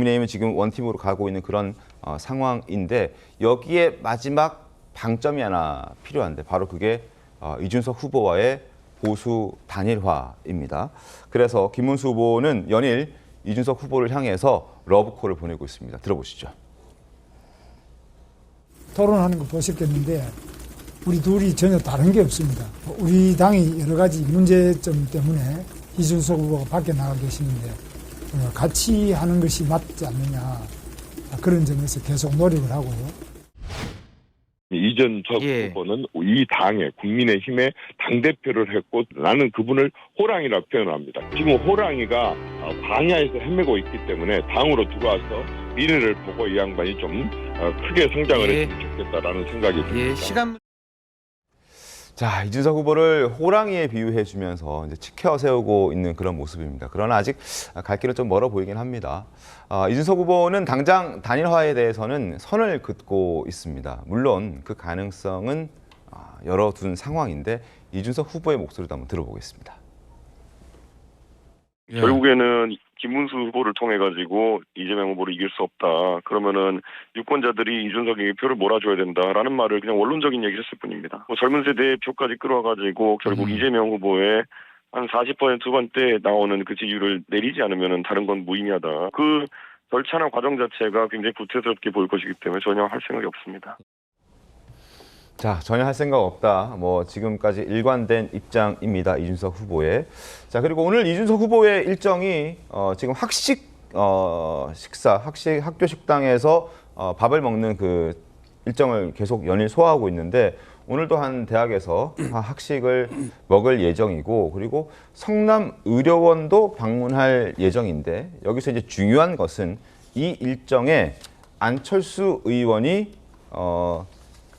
국민의힘은 지금 원팀으로 가고 있는 그런 상황인데 여기에 마지막 방점이 하나 필요한데 바로 그게 이준석 후보와의 보수 단일화입니다. 그래서 김문수 후보는 연일 이준석 후보를 향해서 러브콜을 보내고 있습니다. 들어보시죠. 토론하는 거 보셨겠는데 우리 둘이 전혀 다른 게 없습니다. 우리 당이 여러 가지 문제점 때문에 이준석 후보가 밖에 나가 계시는데 같이 하는 것이 맞지 않느냐 그런 점에서 계속 노력을 하고요. 이준석 후보는 이 당의 국민의힘의 당대표를 했고 나는 그분을 호랑이라고 표현합니다. 지금 호랑이가 광야에서 헤매고 있기 때문에 당으로 들어와서 미래를 보고 이 양반이 좀 크게 성장을 했으면 좋겠다라는 생각이 듭니다. 자, 이준석 후보를 호랑이에 비유해주면서 이제 치켜 세우고 있는 그런 모습입니다. 그러나 아직 갈 길은 좀 멀어 보이긴 합니다. 이준석 후보는 당장 단일화에 대해서는 선을 긋고 있습니다. 물론 그 가능성은 열어둔 상황인데 이준석 후보의 목소리도 한번 들어보겠습니다. 결국에는 김문수 후보를 통해 가지고 이재명 후보를 이길 수 없다. 그러면은 유권자들이 이준석에게 표를 몰아줘야 된다라는 말을 그냥 원론적인 얘기를 했을 뿐입니다. 젊은 세대의 표까지 끌어와 가지고 결국 이재명 후보의 한 40% 후반대 나오는 그 지지율을 내리지 않으면은 다른 건 무의미하다. 그 절차나 과정 자체가 굉장히 구태스럽게 보일 것이기 때문에 전혀 할 생각이 없습니다. 자, 전혀 할 생각 없다. 지금까지 일관된 입장입니다. 이준석 후보의. 자, 그리고 오늘 이준석 후보의 일정이 지금 학교 식당에서 밥을 먹는 그 일정을 계속 연일 소화하고 있는데 오늘도 한 대학에서 학식을 먹을 예정이고 그리고 성남의료원도 방문할 예정인데 여기서 이제 중요한 것은 이 일정에 안철수 의원이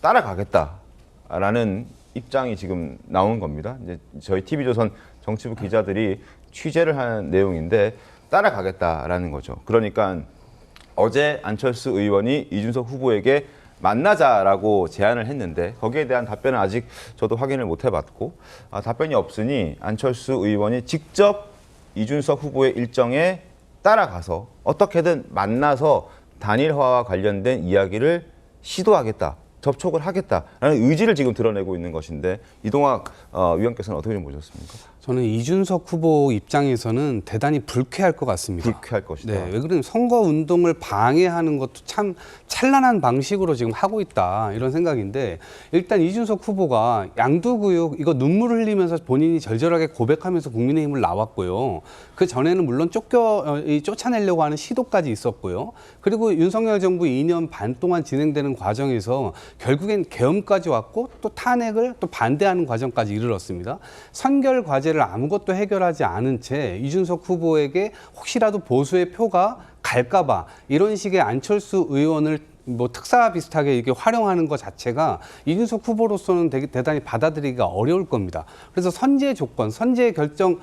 따라가겠다라는 입장이 지금 나온 겁니다. 이제 저희 TV조선 정치부 기자들이 취재를 한 내용인데 따라가겠다라는 거죠. 그러니까 어제 안철수 의원이 이준석 후보에게 만나자라고 제안을 했는데 거기에 대한 답변은 아직 저도 확인을 못 해봤고 답변이 없으니 안철수 의원이 직접 이준석 후보의 일정에 따라가서 어떻게든 만나서 단일화와 관련된 이야기를 시도하겠다. 접촉을 하겠다라는 의지를 지금 드러내고 있는 것인데 이동학 위원께서는 어떻게 좀 보셨습니까? 저는 이준석 후보 입장에서는 대단히 불쾌할 것 같습니다. 불쾌할 것이다. 네, 왜 그러냐면 선거운동을 방해하는 것도 참 찬란한 방식으로 지금 하고 있다 이런 생각인데 일단 이준석 후보가 양두구육 이거 눈물을 흘리면서 본인이 절절하게 고백하면서 국민의힘을 나왔고요. 그 전에는 물론 쫓아내려고 하는 시도까지 있었고요. 그리고 윤석열 정부 2년 반 동안 진행되는 과정에서 결국엔 계엄까지 왔고 또 탄핵을 또 반대하는 과정까지 이르렀습니다. 선결 과제를 아무것도 해결하지 않은 채 이준석 후보에게 혹시라도 보수의 표가 갈까 봐 이런 식의 안철수 의원을 특사 비슷하게 이렇게 활용하는 것 자체가 이준석 후보로서는 대단히 받아들이기가 어려울 겁니다. 그래서 선제 조건, 선제 결정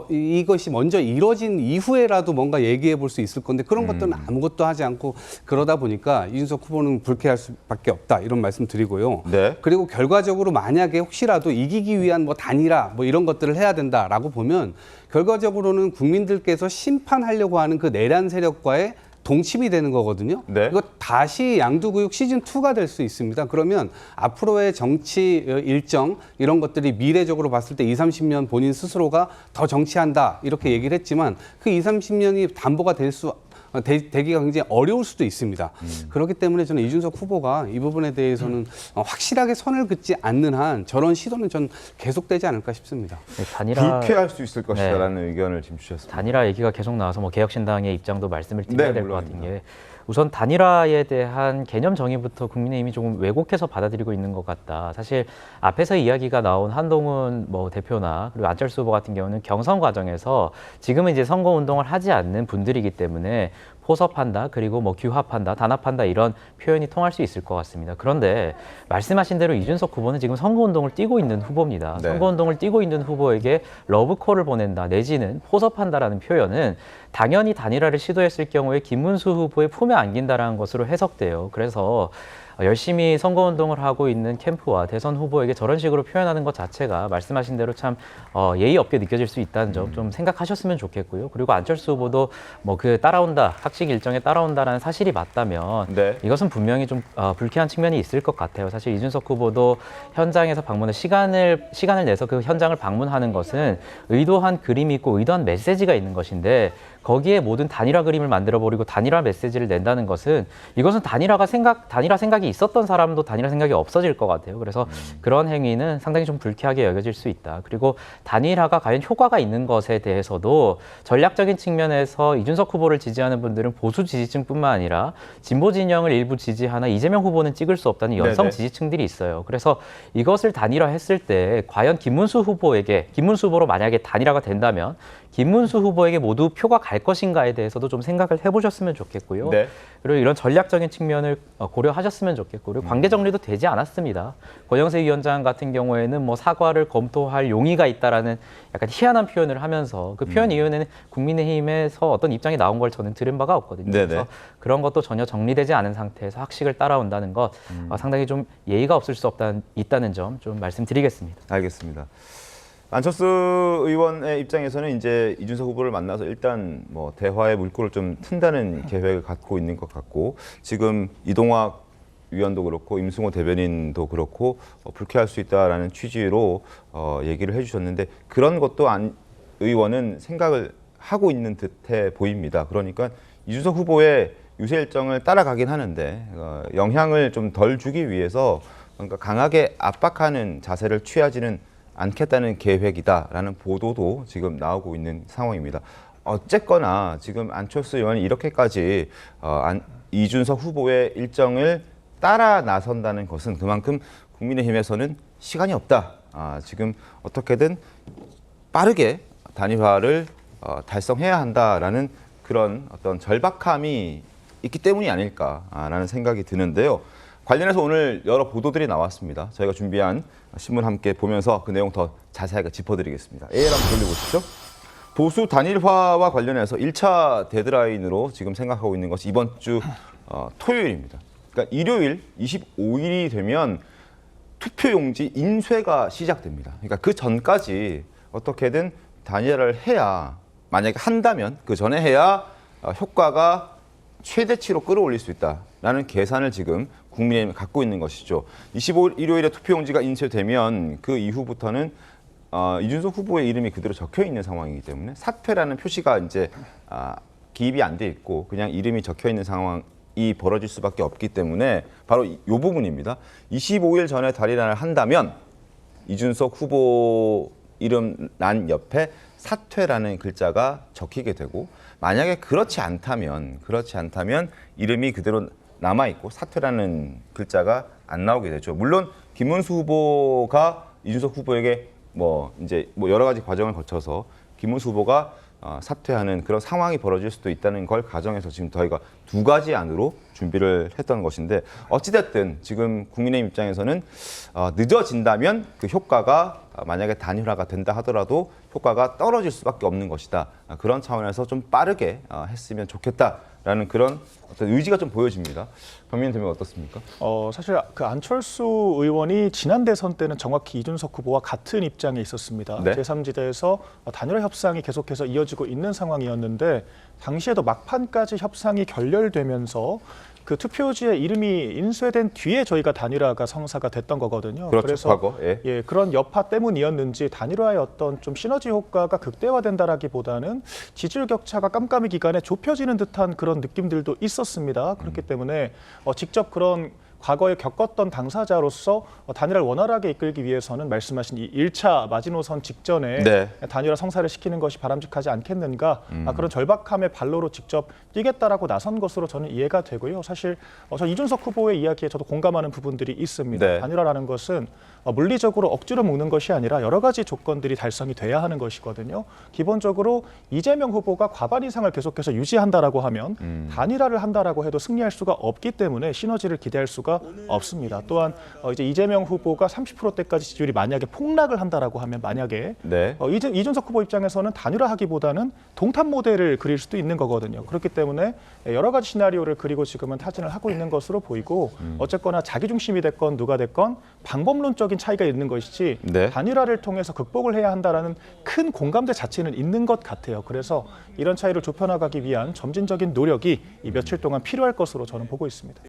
이것이 먼저 이루어진 이후에라도 뭔가 얘기해 볼 수 있을 건데 그런 것들은 아무것도 하지 않고 그러다 보니까 이준석 후보는 불쾌할 수밖에 없다 이런 말씀 드리고요. 네. 그리고 결과적으로 만약에 혹시라도 이기기 위한 단일화 이런 것들을 해야 된다라고 보면 결과적으로는 국민들께서 심판하려고 하는 그 내란 세력과의 동침이 되는 거거든요. 네. 이거 다시 양두구육 시즌2가 될 수 있습니다. 그러면 앞으로의 정치 일정 이런 것들이 미래적으로 봤을 때 20-30년 본인 스스로가 더 정치한다 이렇게 얘기를 했지만 그 20-30년이 담보가 되기가 굉장히 어려울 수도 있습니다. 그렇기 때문에 저는 이준석 후보가 이 부분에 대해서는 확실하게 선을 긋지 않는 한 저런 시도는 전 계속되지 않을까 싶습니다. 네, 단일화 불쾌할 수 있을 것이다라는 의견을 지금 주셨습니다. 단일화 얘기가 계속 나와서 개혁신당의 입장도 말씀을 드려야 될 것 같은 게 우선 단일화에 대한 개념 정의부터 국민의힘이 조금 왜곡해서 받아들이고 있는 것 같다. 사실 앞에서 이야기가 나온 한동훈 대표나 그리고 안철수 후보 같은 경우는 경선 과정에서 지금은 이제 선거 운동을 하지 않는 분들이기 때문에 포섭한다, 그리고 규합한다, 단합한다 이런 표현이 통할 수 있을 것 같습니다. 그런데 말씀하신 대로 이준석 후보는 지금 선거운동을 뛰고 있는 후보입니다. 네. 선거운동을 뛰고 있는 후보에게 러브콜을 보낸다, 내지는 포섭한다라는 표현은 당연히 단일화를 시도했을 경우에 김문수 후보의 품에 안긴다라는 것으로 해석돼요. 그래서 열심히 선거운동을 하고 있는 캠프와 대선 후보에게 저런 식으로 표현하는 것 자체가 말씀하신 대로 참 예의 없게 느껴질 수 있다는 점 좀 생각하셨으면 좋겠고요. 그리고 안철수 후보도 뭐 그 따라온다, 학식 일정에 따라온다라는 사실이 맞다면 네. 이것은 분명히 좀 불쾌한 측면이 있을 것 같아요. 사실 이준석 후보도 현장에서 방문을 시간을 내서 그 현장을 방문하는 것은 의도한 그림이 있고 의도한 메시지가 있는 것인데 거기에 모든 단일화 그림을 만들어버리고 단일화 메시지를 낸다는 것은 이것은 단일화 생각이 있었던 사람도 단일화 생각이 없어질 것 같아요. 그래서 그런 행위는 상당히 좀 불쾌하게 여겨질 수 있다. 그리고 단일화가 과연 효과가 있는 것에 대해서도 전략적인 측면에서 이준석 후보를 지지하는 분들은 보수 지지층뿐만 아니라 진보 진영을 일부 지지하나 이재명 후보는 찍을 수 없다는 연성 네네. 지지층들이 있어요. 그래서 이것을 단일화했을 때 과연 김문수 후보로 만약에 단일화가 된다면 김문수 후보에게 모두 표가 갈 것인가에 대해서도 좀 생각을 해보셨으면 좋겠고요. 네. 그리고 이런 전략적인 측면을 고려하셨으면 좋겠고, 그리고 관계 정리도 되지 않았습니다. 권영세 위원장 같은 경우에는 뭐 사과를 검토할 용의가 있다라는 약간 희한한 표현을 하면서 그 표현 이후에는 국민의힘에서 어떤 입장이 나온 걸 저는 들은 바가 없거든요. 네네. 그래서 그런 것도 전혀 정리되지 않은 상태에서 학식을 따라온다는 것 상당히 좀 예의가 없을 수 있다는 점 좀 말씀드리겠습니다. 알겠습니다. 안철수 의원의 입장에서는 이제 이준석 후보를 만나서 일단 뭐 대화의 물꼬를 좀 튼다는 계획을 갖고 있는 것 같고, 지금 이동학 위원도 그렇고 임승호 대변인도 그렇고 불쾌할 수 있다라는 취지로 얘기를 해주셨는데, 그런 것도 안 의원은 생각을 하고 있는 듯해 보입니다. 그러니까 이준석 후보의 유세 일정을 따라가긴 하는데 영향을 좀 덜 주기 위해서 그러니까 강하게 압박하는 자세를 취하지는 않겠다는 계획이다라는 보도도 지금 나오고 있는 상황입니다. 어쨌거나 지금 안철수 의원이 이렇게까지 이준석 후보의 일정을 따라 나선다는 것은 그만큼 국민의힘에서는 시간이 없다. 지금 어떻게든 빠르게 단일화를 달성해야 한다라는 그런 어떤 절박함이 있기 때문이 아닐까라는 생각이 드는데요. 관련해서 오늘 여러 보도들이 나왔습니다. 저희가 준비한 신문 함께 보면서 그 내용 더 자세하게 짚어드리겠습니다. AL 한번 돌려보시죠. 보수 단일화와 관련해서 1차 데드라인으로 지금 생각하고 있는 것이 이번 주 토요일입니다. 그러니까 일요일 25일이 되면 투표용지 인쇄가 시작됩니다. 그러니까 그 전까지 어떻게든 단일화를 해야, 만약에 한다면 그 전에 해야 효과가 최대치로 끌어올릴 수 있다라는 계산을 지금 국민의힘이 갖고 있는 것이죠. 25일 일요일에 투표용지가 인쇄되면 그 이후부터는 이준석 후보의 이름이 그대로 적혀 있는 상황이기 때문에 사퇴라는 표시가 이제 기입이 안 돼 있고 그냥 이름이 적혀 있는 상황이 벌어질 수밖에 없기 때문에 바로 이 부분입니다. 25일 전에 단일화를 한다면 이준석 후보 이름 난 옆에 사퇴라는 글자가 적히게 되고, 만약에 그렇지 않다면 이름이 그대로 남아 있고 사퇴라는 글자가 안 나오게 되죠. 물론 김문수 후보가 이준석 후보에게 이제 여러 가지 과정을 거쳐서 김문수 후보가 사퇴하는 그런 상황이 벌어질 수도 있다는 걸 가정해서 지금 저희가 두 가지 안으로 준비를 했던 것인데, 어찌됐든 지금 국민의힘 입장에서는 늦어진다면 그 효과가 만약에 단일화가 된다 하더라도 효과가 떨어질 수밖에 없는 것이다. 그런 차원에서 좀 빠르게 했으면 좋겠다라는 그런 어떤 의지가 좀 보여집니다. 박민현 대변인 어떻습니까? 사실 그 안철수 의원이 지난 대선 때는 정확히 이준석 후보와 같은 입장에 있었습니다. 네. 제3지대에서 단일화 협상이 계속해서 이어지고 있는 상황이었는데, 당시에도 막판까지 협상이 결렬되면서 그 투표지에 이름이 인쇄된 뒤에 저희가 단일화가 성사가 됐던 거거든요. 그렇죠. 그래서 과거. 예. 그런 여파 때문이었는지 단일화의 어떤 좀 시너지 효과가 극대화된다라기보다는 지지율 격차가 깜깜이 기간에 좁혀지는 듯한 그런 느낌들도 있었습니다. 그렇기 때문에 직접 그런 과거에 겪었던 당사자로서 단일화를 원활하게 이끌기 위해서는 말씀하신 이 1차 마지노선 직전에 네. 단일화 성사를 시키는 것이 바람직하지 않겠는가, 그런 절박함의 발로로 직접 뛰겠다라고 나선 것으로 저는 이해가 되고요. 사실 저 이준석 후보의 이야기에 저도 공감하는 부분들이 있습니다. 네. 단일화라는 것은 물리적으로 억지로 묶는 것이 아니라 여러 가지 조건들이 달성이 돼야 하는 것이거든요. 기본적으로 이재명 후보가 과반 이상을 계속해서 유지한다라고 하면 단일화를 한다라고 해도 승리할 수가 없기 때문에 시너지를 기대할 수가 수가 없습니다. 또한 이제 이재명 후보가 30%대까지 지지율이 만약에 폭락을 한다라고 하면 만약에 네. 이준석 후보 입장에서는 단일화하기보다는 동탑 모델을 그릴 수도 있는 거거든요. 그렇기 때문에 여러 가지 시나리오를 그리고 지금은 타진을 하고 있는 것으로 보이고 어쨌거나 자기 중심이 됐건 누가 됐건 방법론적인 차이가 있는 것이지 네. 단일화를 통해서 극복을 해야 한다라는 큰 공감대 자체는 있는 것 같아요. 그래서 이런 차이를 좁혀나가기 위한 점진적인 노력이 이 며칠 동안 필요할 것으로 저는 보고 있습니다.